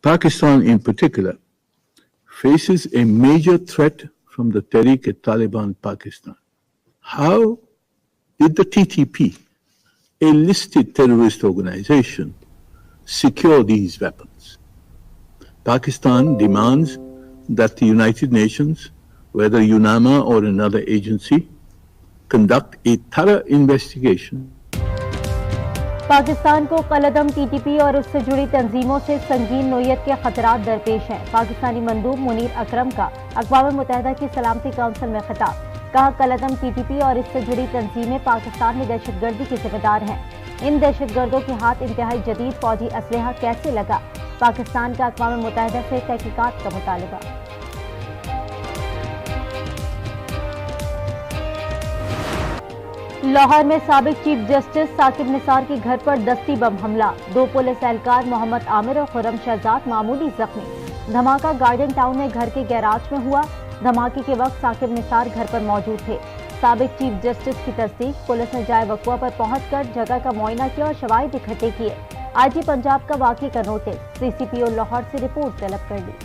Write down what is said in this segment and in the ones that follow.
Pakistan in particular faces a major threat from the Tehreek-e-Taliban Pakistan. How did the TTP, a listed terrorist organization, secure these weapons? Pakistan demands that the United Nations, whether UNAMA or another agency, conduct a thorough investigation. Pakistan کو قلعدم T T P اور اس سے جڑی تنظیموں سے سنگین نوعیت کے خطرات درپیش ہیں۔ پاکستانی مندوب منیر اکرم کا اقوام متحدہ کی سلامتی کونسل میں خطاب، کہا قلعدم ٹی ٹی پی اور اس سے جڑی تنظیمیں پاکستان میں دہشت گردی کی ذمہ دار ہیں۔ ان دہشت گردوں کے ہاتھ انتہائی جدید فوجی اسلحہ کیسے لگا؟ پاکستان کا اقوام متحدہ سے تحقیقات کا مطالبہ۔ لاہور میں سابق چیف جسٹس ثاقب نثار کے گھر پر دستی بم حملہ، 2 پولیس اہلکار محمد عامر اور خرم شہزاد معمولی زخمی۔ دھماکہ گارڈن ٹاؤن میں گھر کے گیراج میں ہوا۔ دھماکے کے وقت ثاقب نثار گھر پر موجود تھے۔ سابق چیف جسٹس کی تصدیق، پولیس نے جائے وقوع پر پہنچ کر جگہ کا معائنہ کیا اور شواہد اکٹھے کیے۔ آئی جی پنجاب کا واقعے کا نوٹس، سی سی پی او لاہور سے رپورٹ طلب کر لی۔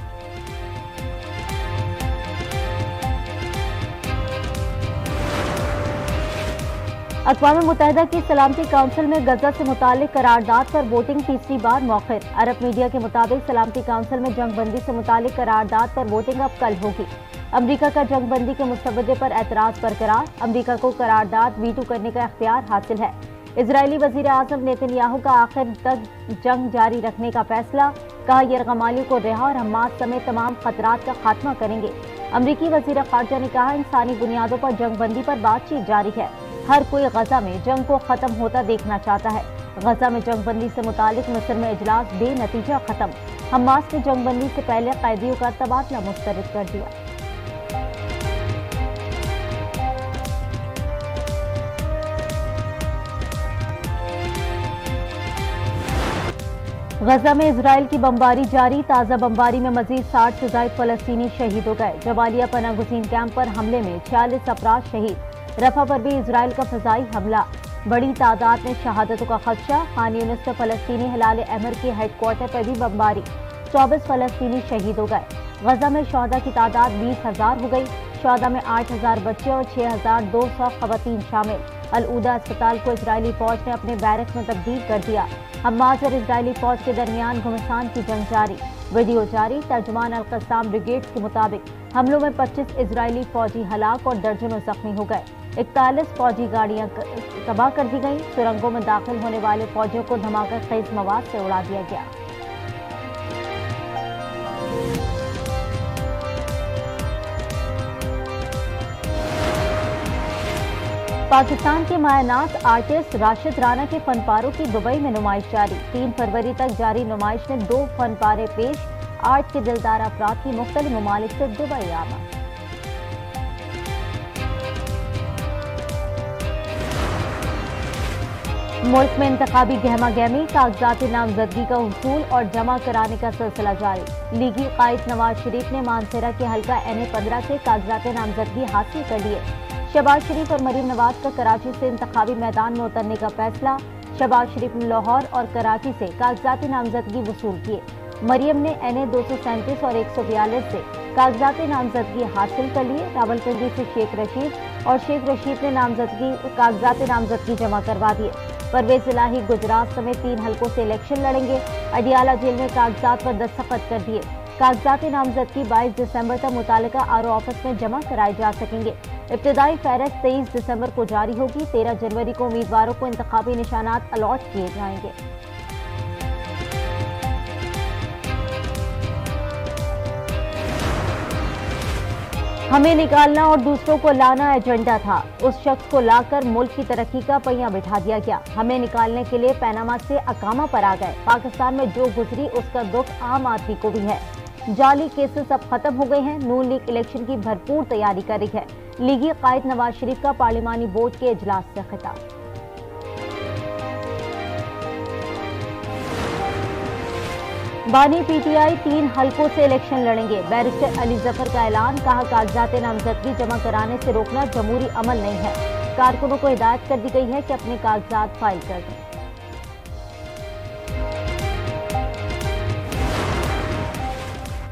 اقوام متحدہ کی سلامتی کونسل میں غزہ سے متعلق قرارداد پر ووٹنگ تیسری بار مؤخر۔ عرب میڈیا کے مطابق سلامتی کونسل میں جنگ بندی سے متعلق قرارداد پر ووٹنگ اب کل ہوگی۔ امریکہ کا جنگ بندی کے مسودے پر اعتراض برقرار، امریکہ کو قرارداد ویٹو کرنے کا اختیار حاصل ہے۔ اسرائیلی وزیر اعظم نیتن یاہو کا آخر تک جنگ جاری رکھنے کا فیصلہ، کہا یرغمالیوں کو رہا اور حماس سمیت تمام خطرات کا خاتمہ کریں گے۔ امریکی وزیر خارجہ نے کہا انسانی بنیادوں پر جنگ بندی پر بات چیت جاری ہے، ہر کوئی غزہ میں جنگ کو ختم ہوتا دیکھنا چاہتا ہے۔ غزہ میں جنگ بندی سے متعلق مصر میں اجلاس بے نتیجہ ختم، حماس نے جنگ بندی سے پہلے قیدیوں کا تبادلہ مسترد کر دیا۔ غزہ میں اسرائیل کی بمباری جاری، تازہ بمباری میں مزید 60 سے زائد فلسطینی شہید ہو گئے۔ جبالیہ پناہ گزین کیمپ پر حملے میں 46 افراد شہید، رفح پر بھی اسرائیل کا فضائی حملہ، بڑی تعداد میں شہادتوں کا خدشہ۔ خان یونس میں فلسطینی ہلال احمر کے ہیڈ کوارٹر پر بھی بمباری، 24 فلسطینی شہید ہو گئے۔ غزہ میں شہداء کی تعداد 20,000 ہو گئی، شہداء میں 8,000 بچے اور 6,200 خواتین شامل۔ العودہ اسپتال کو اسرائیلی فوج نے اپنے بیرک میں تبدیل کر دیا۔ حماس اور اسرائیلی فوج کے درمیان گھمسان کی جنگ جاری، ویڈیو جاری۔ ترجمان القسام بریگیڈ کے مطابق حملوں میں 25 اسرائیلی فوجی ہلاک اور درجنوں زخمی ہو گئے، 41 فوجی گاڑیاں تباہ کر دی گئیں۔ سرنگوں میں داخل ہونے والے فوجیوں کو دھماکہ خیز مواد سے اڑا دیا گیا۔ پاکستان کے مایہ ناز آرٹسٹ راشد رانا کے فن پاروں کی دبئی میں نمائش جاری، 3 فروری تک جاری نمائش میں 2 فن پارے پیش، آرٹ کے دلدار افراد کی مختلف ممالک سے دبئی آمد۔ ملک میں انتخابی گہما گہمی، کاغذات نامزدگی کا حصول اور جمع کرانے کا سلسلہ جاری۔ لیگی قائد نواز شریف نے مانسہرہ کے حلقہ NA-15 سے کاغذات نامزدگی حاصل کر لیے۔ شہباز شریف اور مریم نواز کا کراچی سے انتخابی میدان میں اترنے کا فیصلہ، شہباز شریف نے لاہور اور کراچی سے کاغذات نامزدگی وصول کیے۔ مریم نے NA-237 اور 142 سے کاغذات نامزدگی حاصل کر لیے۔ راولپنڈی سے شیخ رشید اور شیخ رشید نے کاغذات نامزدگی جمع کروا دیے۔ پرویز الہی گجرات سمیت 3 حلقوں سے الیکشن لڑیں گے۔ اڈیالہ جیل میں کاغذات پر دستخط کر دیے۔ کاغذات نامزدگی 22 دسمبر تک متعلقہ RO آفس میں جمع کرائے جا سکیں گے۔ ابتدائی فہرست 23 دسمبر کو جاری ہوگی۔ 13 جنوری کو امیدواروں کو انتخابی نشانات الاٹ کیے جائیں گے۔ ہمیں نکالنا اور دوسروں کو لانا ایجنڈا تھا، اس شخص کو لا کر ملک کی ترقی کا پہیہ بٹھا دیا گیا۔ ہمیں نکالنے کے لیے پیناما سے اقامہ پر آ گئے۔ پاکستان میں جو گزری اس کا دکھ عام آدمی کو بھی ہے۔ جعلی کیسز اب ختم ہو گئے ہیں۔ نون لیگ الیکشن کی بھرپور تیاری کر رہی ہے۔ لیگی قائد نواز شریف کا پارلیمانی بورڈ کے اجلاس سے خطاب۔ بانی پی ٹی آئی 3 حلقوں سے الیکشن لڑیں گے، بیرسٹر علی ظفر کا اعلان، کہا کاغذات نامزدگی جمع کرانے سے روکنا جمہوری عمل نہیں ہے، کارکنوں کو ہدایت کر دی گئی ہے کہ اپنے کاغذات فائل کر دیں۔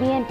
BNP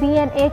BNA